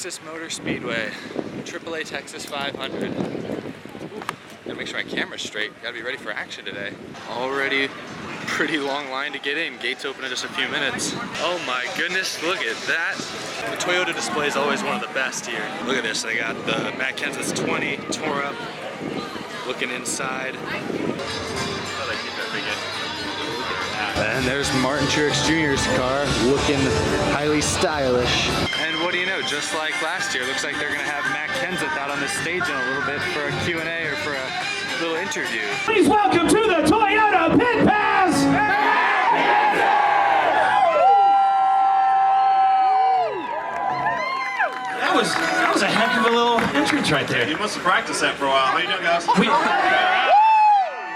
Texas Motor Speedway, AAA Texas 500. Gotta make sure my camera's straight. Gotta be ready for action today. Already pretty long line to get in. Gates open in just a few minutes. Oh my goodness, look at that. The Toyota display is always one of the best here. Look at this, they got the Matt Kenseth's 20 tore up. Looking inside. And there's Martin Truex Jr.'s car, looking highly stylish. And what do you know, just like last year, looks like they're gonna have Matt Kenseth out on the stage in a little bit for a Q&A or for a little interview. Please welcome to the Toyota Pit Pass, That was a heck of a little entrance right there. You must have practiced that for a while. How you doing, guys?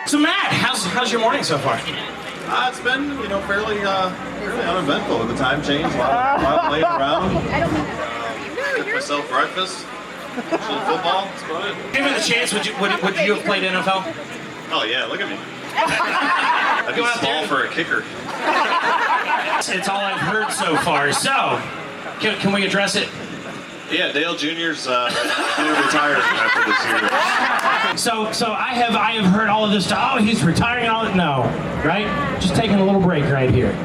So Matt, how's your morning so far? It's been, fairly uneventful with the time change. A lot of laying around. Cooked myself breakfast. Watching football. That's about it. Given the chance, would you have played NFL? Oh yeah, look at me. I'd be small for a kicker. It's all I've heard so far. So, can we address it? Yeah, Dale Jr.'s gonna retire after this year. So I have heard all of this stuff. Oh, he's retiring. All that. No, right? Just taking a little break right here.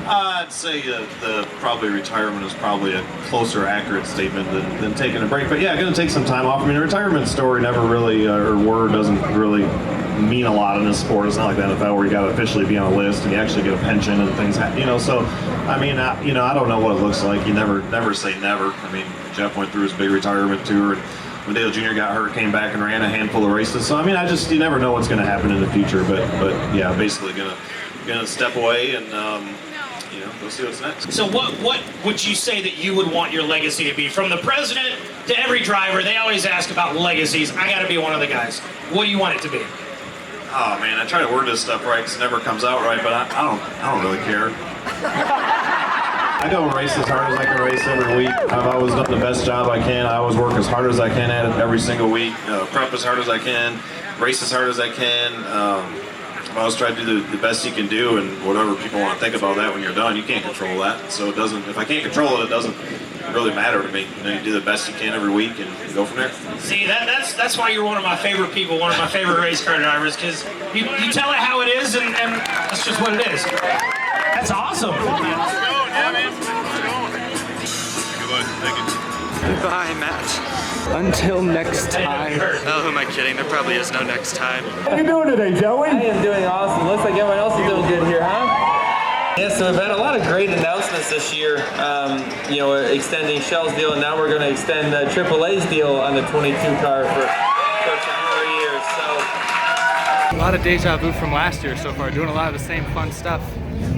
I'd say the probably retirement is probably a closer, accurate statement than taking a break. But yeah, going to take some time off. I mean, a retirement story never really, or word doesn't really mean a lot in this sport. It's not like the NFL where you got to officially be on a list and you actually get a pension and things. So I mean, I don't know what it looks like. You never say never. I mean, Jeff went through his big retirement tour, and when Dale Jr. got hurt, came back and ran a handful of races. So I mean, you never know what's going to happen in the future. But yeah, basically gonna step away and go see what's next. So what would you say that you would want your legacy to be? From the president to every driver, they always ask about legacies. I got to be one of the guys. What do you want it to be? Oh man, I try to word this stuff right because it never comes out right, but I don't really care. I go and race as hard as I can race every week. I've always done the best job I can. I always work as hard as I can at it every single week. Prep as hard as I can, race as hard as I can. I always try to do the best you can do, and whatever people want to think about that when you're done, you can't control that. So it doesn't. If I can't control it, it doesn't really matter to me. You do the best you can every week and go from there. See, that's why you're one of my favorite people, one of my favorite race car drivers, because you tell it how it is, and that's just what it is. That's awesome. How's it going? Yeah, man. How's it going? Good luck. Thank you. Goodbye, Matt. Until next time. Oh, who am I kidding? There probably is no next time. How you doing today, Joey? I am doing awesome. Looks like everyone else is doing good here, huh? Yeah, so we've had a lot of great announcements this year. We're extending Shell's deal, and now we're going to extend AAA's deal on the 22 car for some more years. So a lot of deja vu from last year so far, doing a lot of the same fun stuff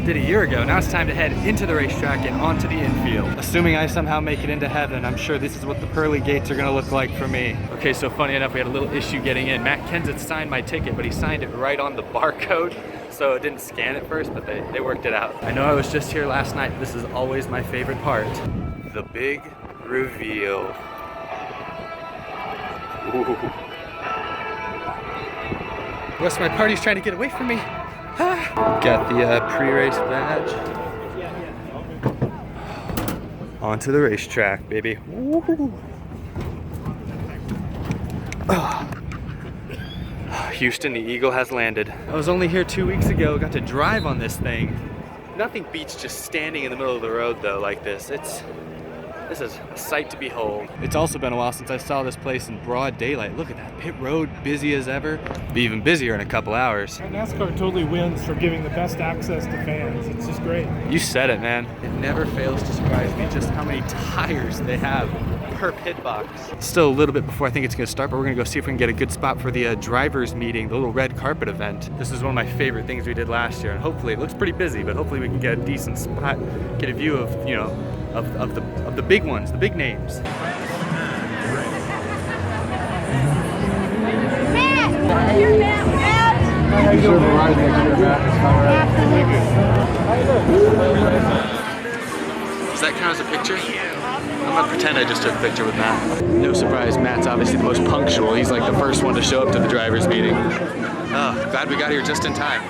did a year ago. Now it's time to head into the racetrack and onto the infield. Assuming I somehow make it into heaven, I'm sure this is what the pearly gates are gonna look like for me. Okay, so funny enough, we had a little issue getting in. Matt Kenseth signed my ticket, but he signed it right on the barcode, so it didn't scan it first, but they worked it out. I know I was just here last night. This is always my favorite part. The big reveal. Ooh. The rest of my party's trying to get away from me. Got the pre-race badge. Onto the racetrack, baby. Woo. Houston, the Eagle has landed. I was only here 2 weeks ago, got to drive on this thing. Nothing beats just standing in the middle of the road though like this. This is a sight to behold. It's also been a while since I saw this place in broad daylight. Look at that, pit road, busy as ever. Be even busier in a couple hours. NASCAR totally wins for giving the best access to fans. It's just great. You said it, man. It never fails to surprise me just how many tires they have per pit box. Still a little bit before I think it's gonna start, but we're gonna go see if we can get a good spot for the drivers meeting, the little red carpet event. This is one of my favorite things we did last year, and hopefully it looks pretty busy, but hopefully we can get a decent spot, get a view of, of the big ones, the big names. Does that count as a picture? I'm gonna pretend I just took a picture with Matt. No surprise, Matt's obviously the most punctual. He's like the first one to show up to the drivers' meeting. Oh, glad we got here just in time.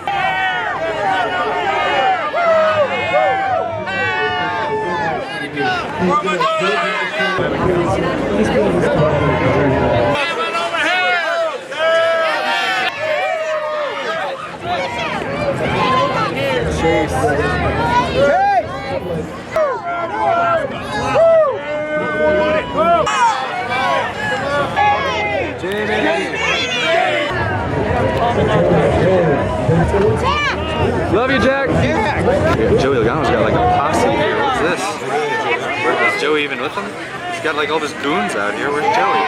Love you, Jack. Yeah. Joey Logano's got like a posse here. What's this? Is Joey even with him? He's got like all his goons out here. Where's Joey?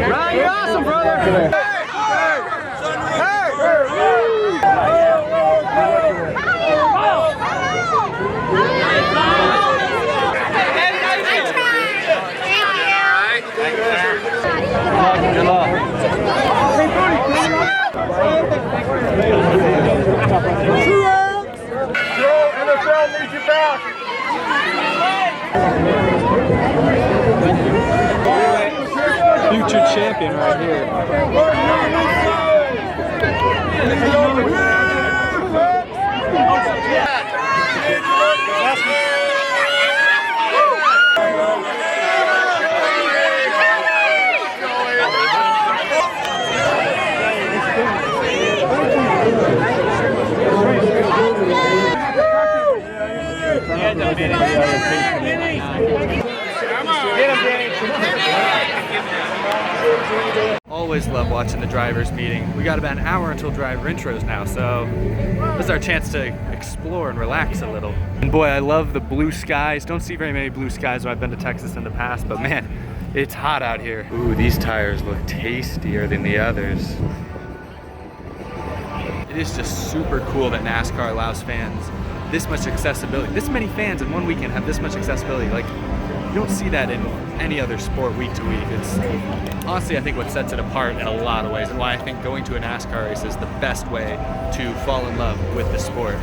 Ryan, you're awesome, brother. Good luck. Joe, NFL needs you back. Future champion right here. Always love watching the drivers meeting. We got about an hour until driver intros now, so this is our chance to explore and relax a little. And boy, I love the blue skies. Don't see very many blue skies when I've been to Texas in the past, but man, it's hot out here. Ooh, these tires look tastier than the others. It is just super cool that NASCAR allows fans this much accessibility. This many fans in one weekend have this much accessibility. Like, you don't see that in any other sport week to week. It's honestly, I think, what sets it apart in a lot of ways, and why I think going to a NASCAR race is the best way to fall in love with the sport.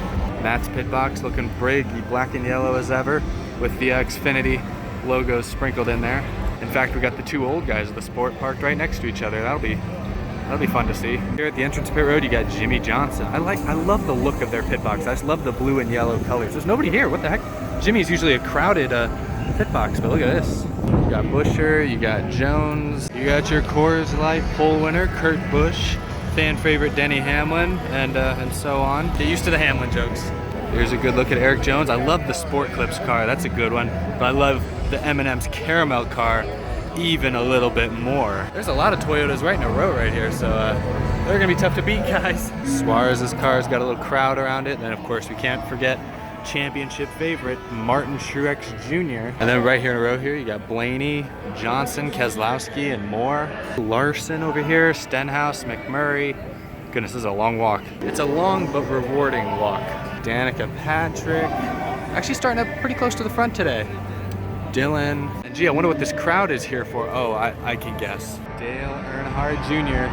Matt's pit box looking black and yellow as ever, with the Xfinity logos sprinkled in there. In fact, we got the two old guys of the sport parked right next to each other. That'll be fun to see. Here at the entrance pit road, you got Jimmy Johnson. I love the look of their pit box. I just love the blue and yellow colors. There's nobody here. What the heck? Jimmy's usually a crowded pit box, but look at this. You got Buescher, you got Jones, you got your Coors Light pole winner, Kurt Busch, fan favorite Denny Hamlin, and so on. Get used to the Hamlin jokes. Here's a good look at Eric Jones. I love the Sport Clips car. That's a good one. But I love the M&M's caramel car even a little bit more. There's a lot of Toyotas right in a row right here, so they're gonna be tough to beat, guys. Suarez's car's got a little crowd around it, and then of course we can't forget championship favorite Martin Truex Jr. And then right here in a row here, you got Blaney, Johnson, Keselowski, and more. Larson over here, Stenhouse, McMurray. Goodness, this is a long walk. It's a long but rewarding walk. Danica Patrick. Actually starting up pretty close to the front today. Dylan. And gee, I wonder what this crowd is here for. Oh, I can guess. Dale Earnhardt Jr.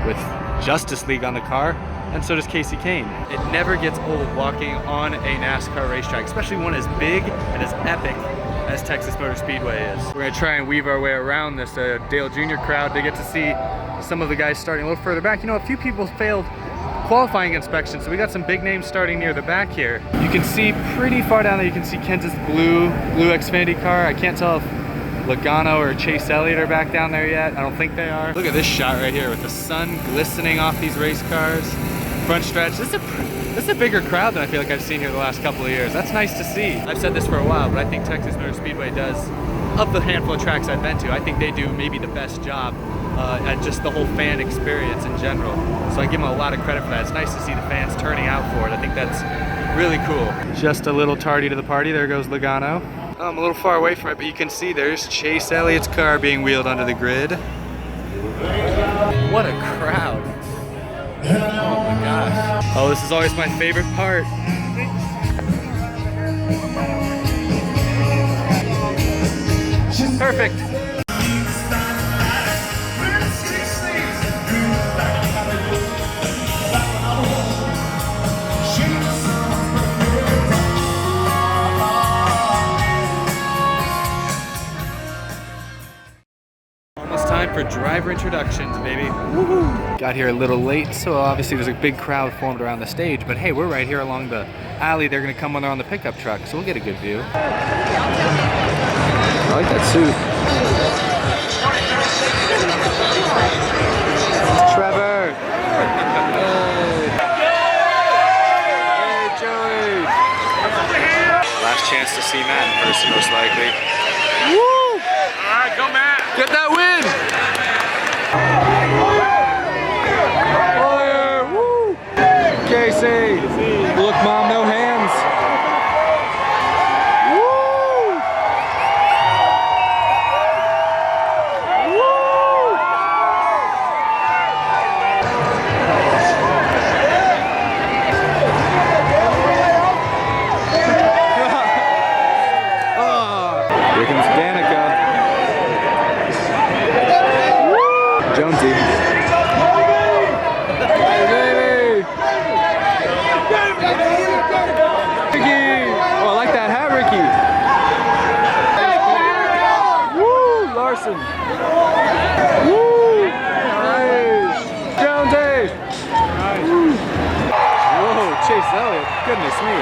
with Justice League on the car, and so does Casey Kane. It never gets old walking on a NASCAR racetrack, especially one as big and as epic as Texas Motor Speedway is. We're gonna try and weave our way around this Dale Jr. crowd to get to see some of the guys starting a little further back. You know, a few people failed qualifying inspection, so we got some big names starting near the back here. You can see pretty far down there, you can see Kens's blue Xfinity car. I can't tell if Logano or Chase Elliott are back down there yet. I don't think they are. Look at this shot right here with the sun glistening off these race cars. Front stretch. This is a bigger crowd than I feel like I've seen here the last couple of years. That's nice to see. I've said this for a while, but I think Texas Motor Speedway does, of the handful of tracks I've been to, I think they do maybe the best job at just the whole fan experience in general. So I give them a lot of credit for that. It's nice to see the fans turning out for it. I think that's really cool. Just a little tardy to the party. There goes Logano. I'm a little far away from it, but you can see there's Chase Elliott's car being wheeled onto the grid. What a crowd. Oh my gosh. Oh, this is always my favorite part. Perfect. Driver introductions, baby. Woohoo! Got here a little late, so obviously there's a big crowd formed around the stage, but hey, we're right here along the alley. They're gonna come when they're on the pickup truck, so we'll get a good view. I like that suit. Trevor! Hey, Joey! Last chance to see Matt in person, most likely. Woo! Alright, go Matt! Get that win! Fire! Woo! Casey! Look, Mom, no hands! Woo! Woo! Here comes Danica. Jonesy. Baby! Ricky! Oh, I like that hat, Ricky. Woo! Larson. Woo! Nice. Jonesy! Woo. Whoa, Chase Elliott. Goodness me.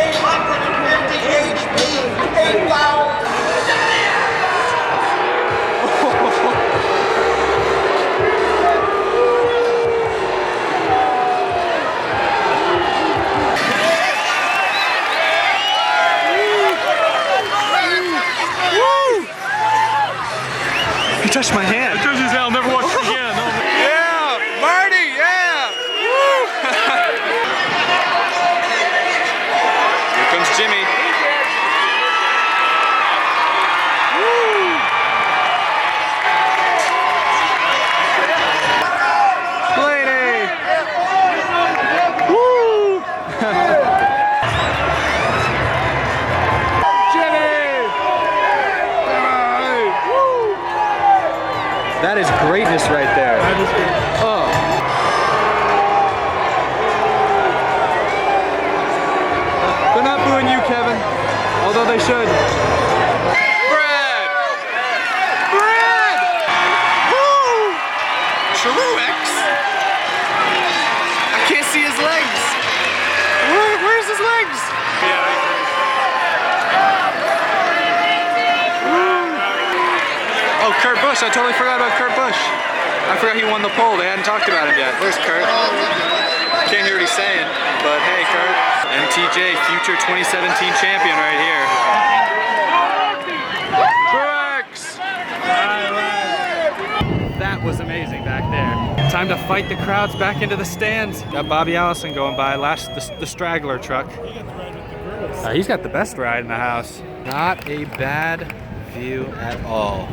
858 pounds. You touched my hand. I'll never watch it again. Yeah! Marty, yeah! Woo! Here comes Jimmy. Woo! Blaney! Woo! Jimmy! Woo! That is greatness right there. That is good. Oh. They're not booing you, Kevin. Although they should. Brad! Brad! Woo! Truex? I can't see his legs. Where's his legs? Oh, Kurt Busch. I totally forgot about Kurt Busch. I forgot he won the pole. They hadn't talked about him yet. Where's Kurt? Can't hear what he's saying, but hey, Kurt. MTJ, future 2017 champion right here. Truex! That was amazing back there. Time to fight the crowds back into the stands. Got Bobby Allison going by, the straggler truck. He's got the best ride in the house. Not a bad view at all.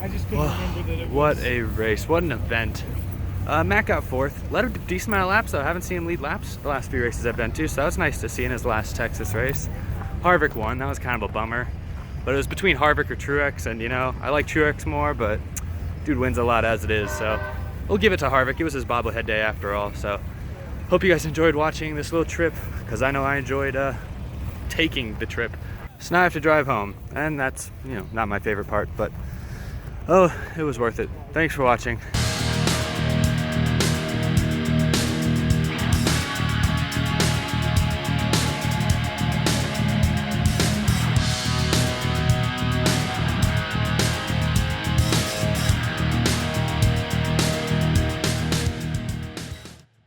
I just couldn't remember that it What was. a race, what an event. Matt got 4th, led a decent amount of laps though. I haven't seen him lead laps the last few races I've been to, so that was nice to see in his last Texas race. Harvick won, that was kind of a bummer. But it was between Harvick or Truex, and you know, I like Truex more, but dude wins a lot as it is, so we'll give it to Harvick. It was his bobblehead day after all, so hope you guys enjoyed watching this little trip, because I know I enjoyed taking the trip. So now I have to drive home, and that's, you know, not my favorite part, but oh, it was worth it. Thanks for watching.